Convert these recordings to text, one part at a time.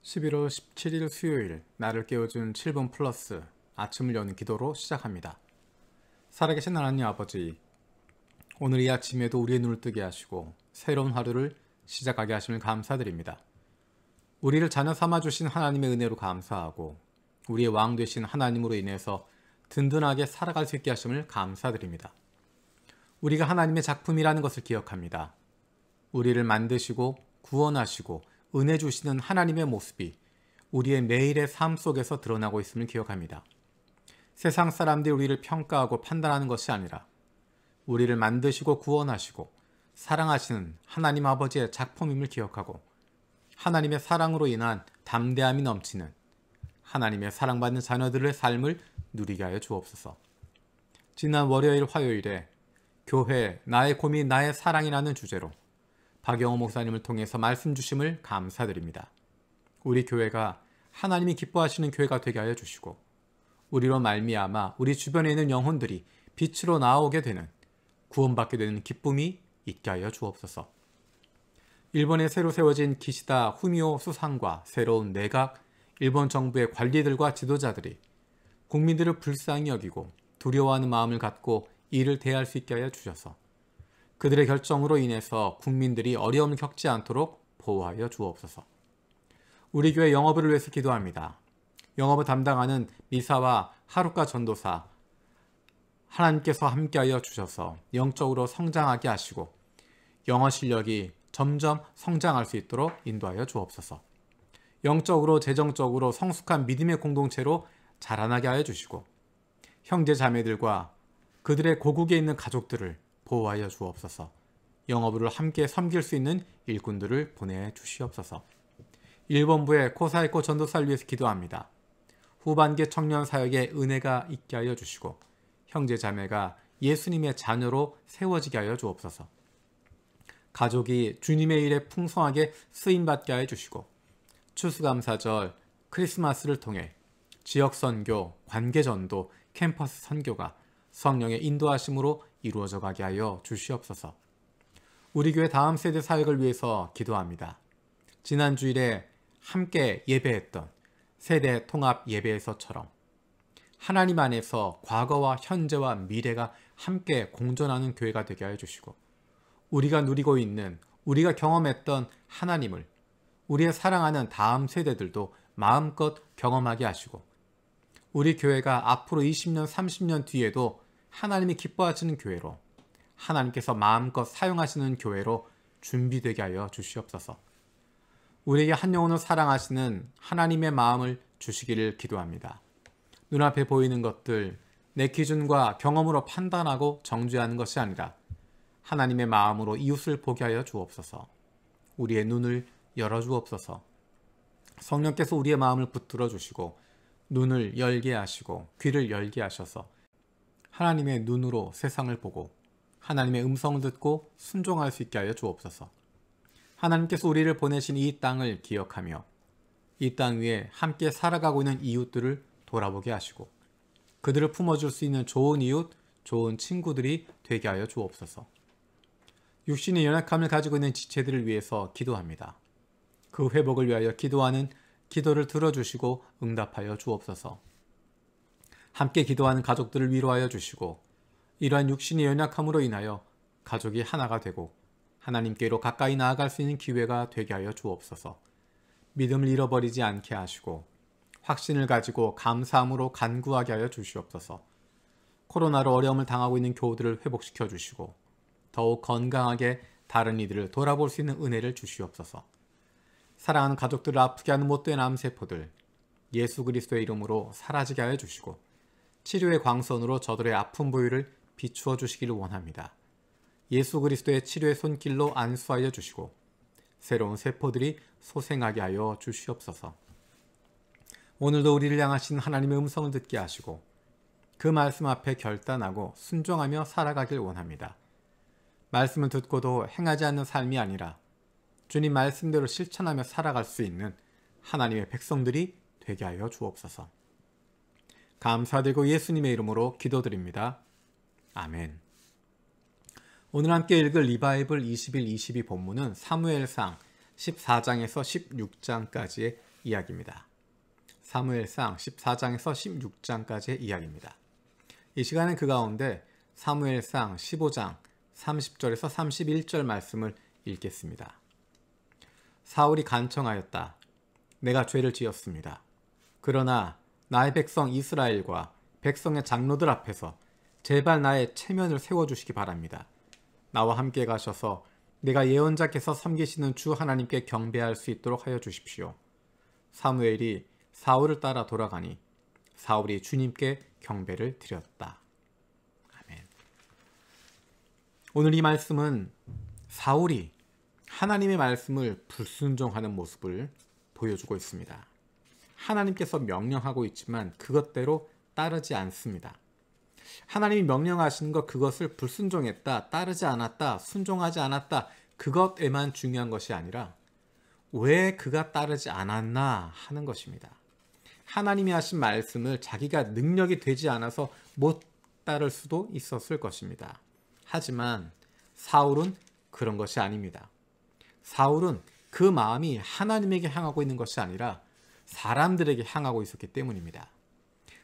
11월 17일 수요일, 나를 깨워준 7분 플러스 아침을 여는 기도로 시작합니다. 살아계신 하나님 아버지, 오늘 이 아침에도 우리의 눈을 뜨게 하시고 새로운 하루를 시작하게 하심을 감사드립니다. 우리를 자녀 삼아주신 하나님의 은혜로 감사하고 우리의 왕 되신 하나님으로 인해서 든든하게 살아갈 수 있게 하심을 감사드립니다. 우리가 하나님의 작품이라는 것을 기억합니다. 우리를 만드시고 구원하시고 은혜 주시는 하나님의 모습이 우리의 매일의 삶 속에서 드러나고 있음을 기억합니다. 세상 사람들이 우리를 평가하고 판단하는 것이 아니라 우리를 만드시고 구원하시고 사랑하시는 하나님 아버지의 작품임을 기억하고 하나님의 사랑으로 인한 담대함이 넘치는 하나님의 사랑받는 자녀들의 삶을 누리게 하여 주옵소서. 지난 월요일 화요일에 교회 나의 고민 나의 사랑이라는 주제로 박영호 목사님을 통해서 말씀 주심을 감사드립니다. 우리 교회가 하나님이 기뻐하시는 교회가 되게 하여 주시고 우리로 말미암아 우리 주변에 있는 영혼들이 빛으로 나오게 되는 구원받게 되는 기쁨이 있게 하여 주옵소서. 일본에 새로 세워진 기시다 후미오 수상과 새로운 내각, 일본 정부의 관리들과 지도자들이 국민들을 불쌍히 여기고 두려워하는 마음을 갖고 이를 대할 수 있게 하여 주셔서 그들의 결정으로 인해서 국민들이 어려움을 겪지 않도록 보호하여 주옵소서. 우리 교회 영어부를 위해서 기도합니다. 영어부 담당하는 미사와 하루카 전도사, 하나님께서 함께하여 주셔서 영적으로 성장하게 하시고 영어 실력이 점점 성장할 수 있도록 인도하여 주옵소서. 영적으로 재정적으로 성숙한 믿음의 공동체로 자라나게 하여 주시고 형제 자매들과 그들의 고국에 있는 가족들을 보호하여 주옵소서. 영어부를 함께 섬길 수 있는 일꾼들을 보내주시옵소서. 일본부의 코사이코 전도사를 위해서 기도합니다. 후반기 청년 사역에 은혜가 있게 하여 주시고 형제 자매가 예수님의 자녀로 세워지게 하여 주옵소서. 가족이 주님의 일에 풍성하게 쓰임받게 하여 주시고 추수감사절, 크리스마스를 통해 지역선교, 관계전도, 캠퍼스 선교가 성령의 인도하심으로 이루어져 가게 하여 주시옵소서. 우리 교회 다음 세대 사역을 위해서 기도합니다. 지난 주일에 함께 예배했던 세대 통합 예배에서처럼 하나님 안에서 과거와 현재와 미래가 함께 공존하는 교회가 되게 하여 주시고 우리가 누리고 있는, 우리가 경험했던 하나님을 우리의 사랑하는 다음 세대들도 마음껏 경험하게 하시고 우리 교회가 앞으로 20년, 30년 뒤에도 하나님이 기뻐하시는 교회로 하나님께서 마음껏 사용하시는 교회로 준비되게 하여 주시옵소서. 우리에게 한 영혼을 사랑하시는 하나님의 마음을 주시기를 기도합니다. 눈앞에 보이는 것들, 내 기준과 경험으로 판단하고 정죄하는 것이 아니라 하나님의 마음으로 이웃을 보게 하여 주옵소서. 우리의 눈을 열어주옵소서. 성령께서 우리의 마음을 붙들어 주시고 눈을 열게 하시고 귀를 열게 하셔서 하나님의 눈으로 세상을 보고 하나님의 음성을 듣고 순종할 수 있게 하여 주옵소서. 하나님께서 우리를 보내신 이 땅을 기억하며 이 땅 위에 함께 살아가고 있는 이웃들을 돌아보게 하시고 그들을 품어줄 수 있는 좋은 이웃, 좋은 친구들이 되게 하여 주옵소서. 육신의 연약함을 가지고 있는 지체들을 위해서 기도합니다. 그 회복을 위하여 기도하는 기도를 들어주시고 응답하여 주옵소서. 함께 기도하는 가족들을 위로하여 주시고 이러한 육신의 연약함으로 인하여 가족이 하나가 되고 하나님께로 가까이 나아갈 수 있는 기회가 되게 하여 주옵소서. 믿음을 잃어버리지 않게 하시고 확신을 가지고 감사함으로 간구하게 하여 주시옵소서. 코로나로 어려움을 당하고 있는 교우들을 회복시켜 주시고 더욱 건강하게 다른 이들을 돌아볼 수 있는 은혜를 주시옵소서. 사랑하는 가족들을 아프게 하는 못된 암세포들 예수 그리스도의 이름으로 사라지게 하여 주시고 치료의 광선으로 저들의 아픈 부위를 비추어 주시기를 원합니다. 예수 그리스도의 치료의 손길로 안수하여 주시고 새로운 세포들이 소생하게 하여 주시옵소서. 오늘도 우리를 향하신 하나님의 음성을 듣게 하시고 그 말씀 앞에 결단하고 순종하며 살아가길 원합니다. 말씀을 듣고도 행하지 않는 삶이 아니라 주님 말씀대로 실천하며 살아갈 수 있는 하나님의 백성들이 되게 하여 주옵소서. 감사드리고 예수님의 이름으로 기도드립니다. 아멘. 오늘 함께 읽을 리바이블 21-22 본문은 사무엘상 14장에서 16장까지의 이야기입니다. 사무엘상 14장에서 16장까지의 이야기입니다. 이 시간은 그 가운데 사무엘상 15장 30절에서 31절 말씀을 읽겠습니다. 사울이 간청하였다. 내가 죄를 지었습니다. 그러나 나의 백성 이스라엘과 백성의 장로들 앞에서 제발 나의 체면을 세워주시기 바랍니다. 나와 함께 가셔서 내가 예언자께서 섬기시는 주 하나님께 경배할 수 있도록 하여 주십시오. 사무엘이 사울을 따라 돌아가니 사울이 주님께 경배를 드렸다. 아멘. 오늘 이 말씀은 사울이 하나님의 말씀을 불순종하는 모습을 보여주고 있습니다. 하나님께서 명령하고 있지만 그것대로 따르지 않습니다. 하나님이 명령하신 것 그것을 불순종했다, 따르지 않았다, 순종하지 않았다 그것에만 중요한 것이 아니라 왜 그가 따르지 않았나 하는 것입니다. 하나님이 하신 말씀을 자기가 능력이 되지 않아서 못 따를 수도 있었을 것입니다. 하지만 사울은 그런 것이 아닙니다. 사울은 그 마음이 하나님에게 향하고 있는 것이 아니라 사람들에게 향하고 있었기 때문입니다.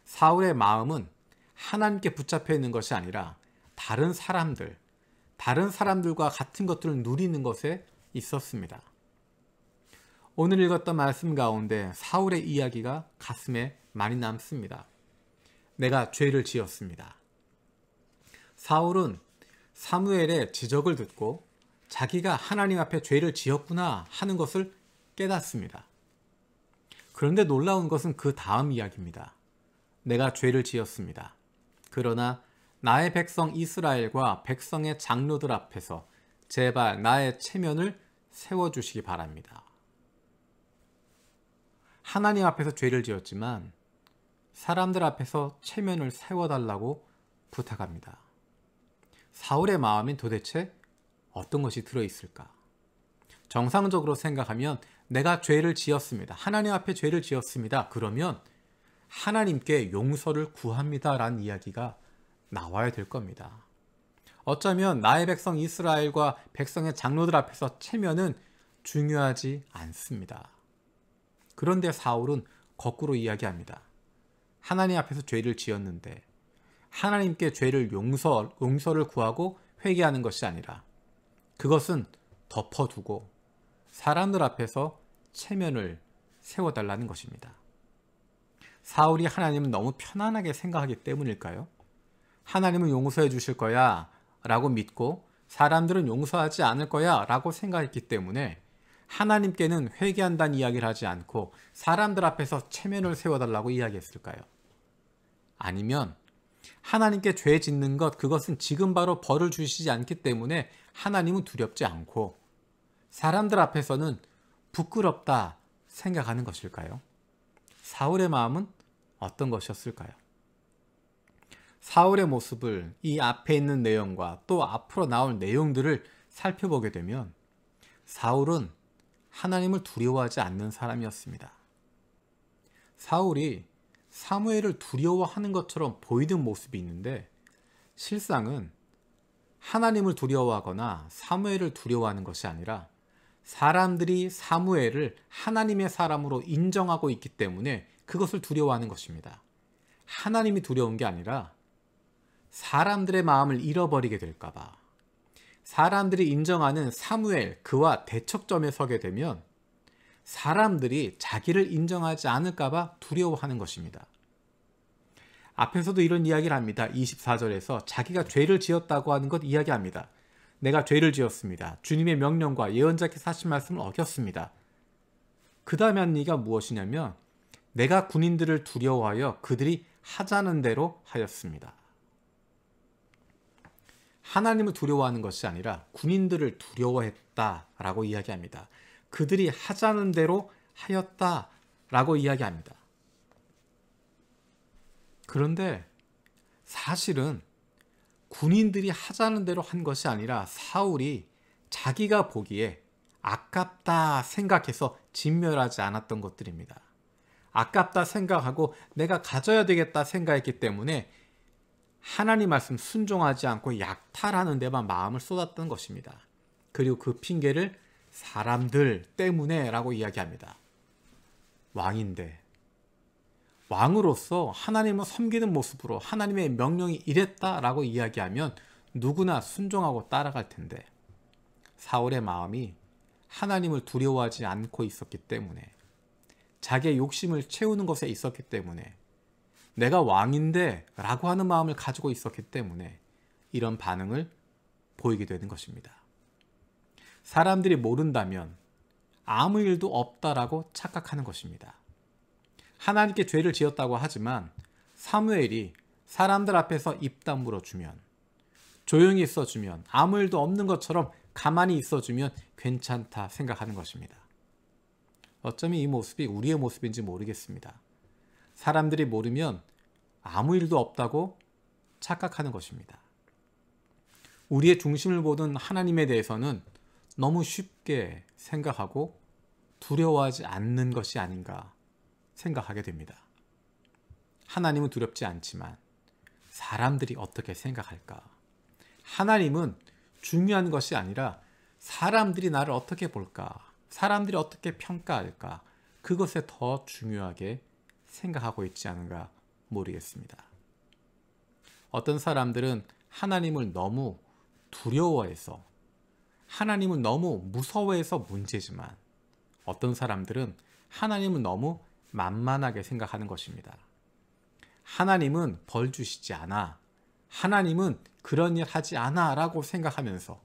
사울의 마음은 하나님께 붙잡혀 있는 것이 아니라 다른 사람들과 같은 것들을 누리는 것에 있었습니다. 오늘 읽었던 말씀 가운데 사울의 이야기가 가슴에 많이 남습니다. 내가 죄를 지었습니다. 사울은 사무엘의 지적을 듣고 자기가 하나님 앞에 죄를 지었구나 하는 것을 깨닫습니다. 그런데 놀라운 것은 그 다음 이야기입니다. 내가 죄를 지었습니다. 그러나 나의 백성 이스라엘과 백성의 장로들 앞에서 제발 나의 체면을 세워주시기 바랍니다. 하나님 앞에서 죄를 지었지만 사람들 앞에서 체면을 세워달라고 부탁합니다. 사울의 마음엔 도대체 어떤 것이 들어있을까? 정상적으로 생각하면 내가 죄를 지었습니다. 하나님 앞에 죄를 지었습니다. 그러면 하나님께 용서를 구합니다 라는 이야기가 나와야 될 겁니다. 어쩌면 나의 백성 이스라엘과 백성의 장로들 앞에서 체면은 중요하지 않습니다. 그런데 사울은 거꾸로 이야기합니다. 하나님 앞에서 죄를 지었는데 하나님께 죄를 용서를 구하고 회개하는 것이 아니라 그것은 덮어두고 사람들 앞에서 체면을 세워달라는 것입니다. 사울이 하나님은 너무 편안하게 생각하기 때문일까요? 하나님은 용서해 주실 거야 라고 믿고 사람들은 용서하지 않을 거야 라고 생각했기 때문에 하나님께는 회개한다는 이야기를 하지 않고 사람들 앞에서 체면을 세워달라고 이야기했을까요? 아니면 하나님께 죄 짓는 것 그것은 지금 바로 벌을 주시지 않기 때문에 하나님은 두렵지 않고 사람들 앞에서는 부끄럽다 생각하는 것일까요? 사울의 마음은 어떤 것이었을까요? 사울의 모습을 이 앞에 있는 내용과 또 앞으로 나올 내용들을 살펴보게 되면 사울은 하나님을 두려워하지 않는 사람이었습니다. 사울이 사무엘을 두려워하는 것처럼 보이는 모습이 있는데 실상은 하나님을 두려워하거나 사무엘을 두려워하는 것이 아니라 사람들이 사무엘을 하나님의 사람으로 인정하고 있기 때문에 그것을 두려워하는 것입니다. 하나님이 두려운 게 아니라 사람들의 마음을 잃어버리게 될까봐 사람들이 인정하는 사무엘 그와 대척점에 서게 되면 사람들이 자기를 인정하지 않을까봐 두려워하는 것입니다. 앞에서도 이런 이야기를 합니다. 24절에서 자기가 죄를 지었다고 하는 것 이야기합니다. 내가 죄를 지었습니다. 주님의 명령과 예언자께서 하신 말씀을 어겼습니다. 그 다음에 한 얘기가 무엇이냐면 내가 군인들을 두려워하여 그들이 하자는 대로 하였습니다. 하나님을 두려워하는 것이 아니라 군인들을 두려워했다라고 이야기합니다. 그들이 하자는 대로 하였다라고 이야기합니다. 그런데 사실은 군인들이 하자는 대로 한 것이 아니라 사울이 자기가 보기에 아깝다 생각해서 진멸하지 않았던 것들입니다. 아깝다 생각하고 내가 가져야 되겠다 생각했기 때문에 하나님 말씀 순종하지 않고 약탈하는 데만 마음을 쏟았던 것입니다. 그리고 그 핑계를 사람들 때문에 라고 이야기합니다. 왕인데 왕으로서 하나님을 섬기는 모습으로 하나님의 명령이 이랬다라고 이야기하면 누구나 순종하고 따라갈 텐데 사울의 마음이 하나님을 두려워하지 않고 있었기 때문에 자기의 욕심을 채우는 것에 있었기 때문에 내가 왕인데 라고 하는 마음을 가지고 있었기 때문에 이런 반응을 보이게 되는 것입니다. 사람들이 모른다면 아무 일도 없다라고 착각하는 것입니다. 하나님께 죄를 지었다고 하지만 사무엘이 사람들 앞에서 입 다물어 주면 조용히 있어주면 아무 일도 없는 것처럼 가만히 있어주면 괜찮다 생각하는 것입니다. 어쩌면 이 모습이 우리의 모습인지 모르겠습니다. 사람들이 모르면 아무 일도 없다고 착각하는 것입니다. 우리의 중심을 보는 하나님에 대해서는 너무 쉽게 생각하고 두려워하지 않는 것이 아닌가 생각하게 됩니다. 하나님은 두렵지 않지만 사람들이 어떻게 생각할까? 하나님은 중요한 것이 아니라 사람들이 나를 어떻게 볼까? 사람들이 어떻게 평가할까? 그것에 더 중요하게 생각하고 있지 않은가 모르겠습니다. 어떤 사람들은 하나님을 너무 두려워해서 하나님은 너무 무서워해서 문제지만 어떤 사람들은 하나님은 너무 만만하게 생각하는 것입니다. 하나님은 벌 주시지 않아. 하나님은 그런 일 하지 않아 라고 생각하면서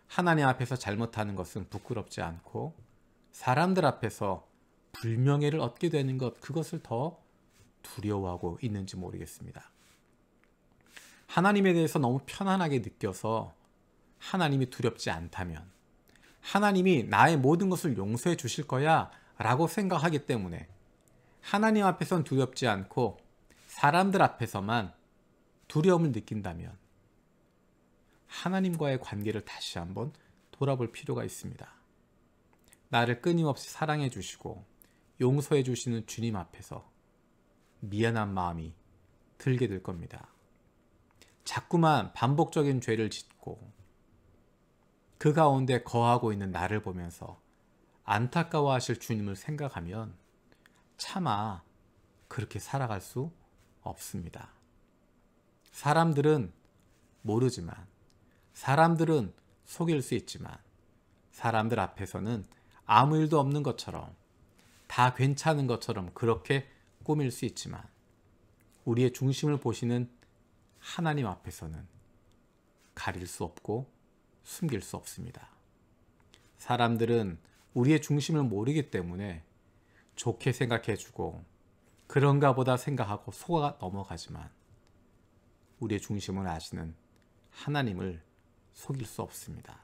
하나님 앞에서 잘못하는 것은 부끄럽지 않고 사람들 앞에서 불명예를 얻게 되는 것, 그것을 더 두려워하고 있는지 모르겠습니다. 하나님에 대해서 너무 편안하게 느껴서 하나님이 두렵지 않다면 하나님이 나의 모든 것을 용서해 주실 거야 라고 생각하기 때문에 하나님 앞에서는 두렵지 않고 사람들 앞에서만 두려움을 느낀다면 하나님과의 관계를 다시 한번 돌아볼 필요가 있습니다. 나를 끊임없이 사랑해 주시고 용서해 주시는 주님 앞에서 미안한 마음이 들게 될 겁니다. 자꾸만 반복적인 죄를 짓고 그 가운데 거하고 있는 나를 보면서 안타까워하실 주님을 생각하면 차마 그렇게 살아갈 수 없습니다. 사람들은 모르지만 사람들은 속일 수 있지만 사람들 앞에서는 아무 일도 없는 것처럼 다 괜찮은 것처럼 그렇게 꾸밀 수 있지만 우리의 중심을 보시는 하나님 앞에서는 가릴 수 없고 숨길 수 없습니다. 사람들은 우리의 중심을 모르기 때문에 좋게 생각해주고 그런가 보다 생각하고 속아 넘어가지만 우리의 중심을 아시는 하나님을 속일 수 없습니다.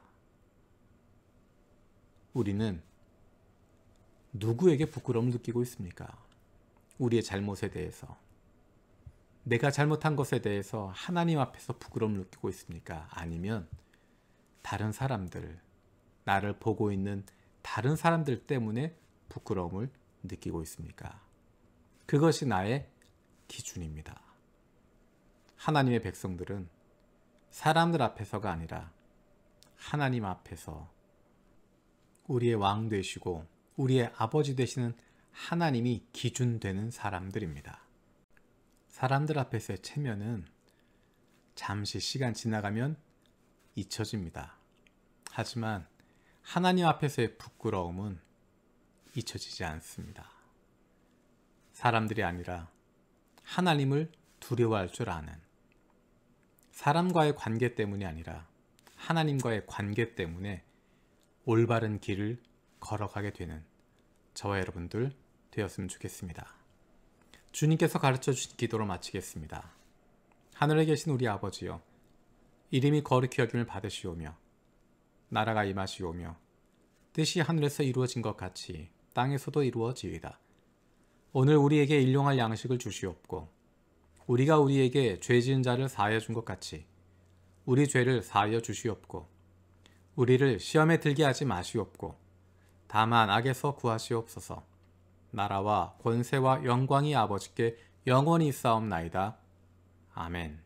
우리는 누구에게 부끄러움을 느끼고 있습니까? 우리의 잘못에 대해서, 내가 잘못한 것에 대해서 하나님 앞에서 부끄러움을 느끼고 있습니까? 아니면 다른 사람들, 나를 보고 있는 다른 사람들 때문에 부끄러움을 느끼고 있습니까? 그것이 나의 기준입니다. 하나님의 백성들은 사람들 앞에서가 아니라 하나님 앞에서 우리의 왕 되시고 우리의 아버지 되시는 하나님이 기준 되는 사람들입니다. 사람들 앞에서의 체면은 잠시 시간 지나가면 잊혀집니다. 하지만 하나님 앞에서의 부끄러움은 잊혀지지 않습니다. 사람들이 아니라 하나님을 두려워할 줄 아는, 사람과의 관계 때문이 아니라 하나님과의 관계 때문에 올바른 길을 걸어가게 되는 저와 여러분들 되었으면 좋겠습니다. 주님께서 가르쳐 주신 기도로 마치겠습니다. 하늘에 계신 우리 아버지여, 이름이 거룩히 여김을 받으시오며 나라가 임하시오며 뜻이 하늘에서 이루어진 것 같이 땅에서도 이루어지이다. 오늘 우리에게 일용할 양식을 주시옵고 우리가 우리에게 죄 지은 자를 사하여 준 것 같이 우리 죄를 사하여 주시옵고 우리를 시험에 들게 하지 마시옵고 다만 악에서 구하시옵소서. 나라와 권세와 영광이 아버지께 영원히 있사옵나이다. 아멘.